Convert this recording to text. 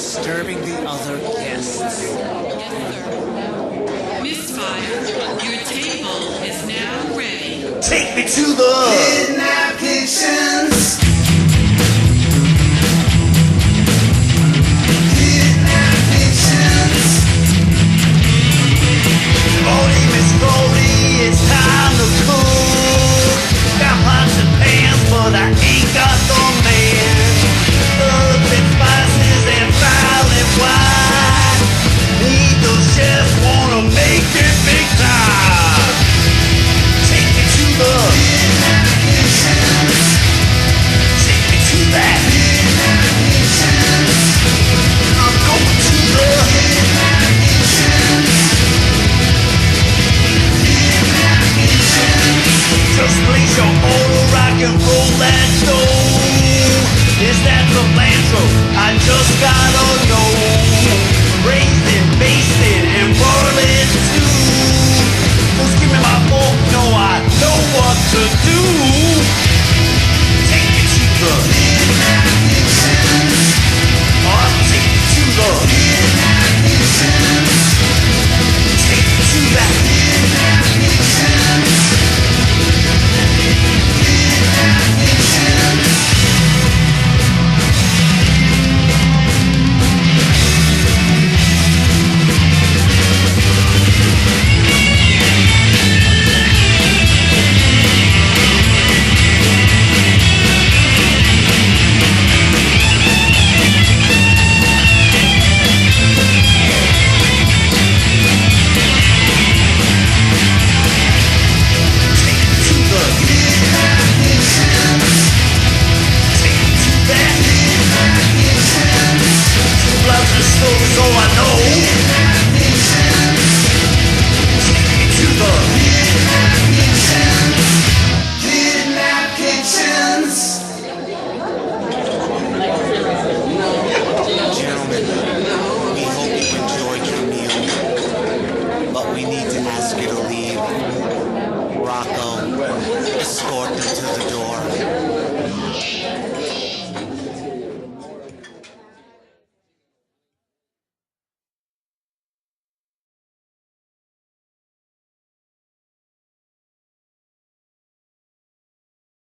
disturbing the other guests. Yes, sir. Misfire, your table is now ready. Take me to the Midnight Kitchens. Midnight Kitchens. Holy Miss Goldie, it's time to cook. Got pots and pans, but I ain't got the man. Herbs and spices and violet wine. Need those chefs, wanna make it big time. Take me to the Midnight Kitchens. Take me to that Midnight Kitchens. I'm going to the Midnight Kitchens. Midnight Kitchens. Just place your order, rock and roll that dough. Is that cilantro? I just gotta know. Raise it, baste it, and whirl it too. Just give me my fork, no, I know what to do. Take me to the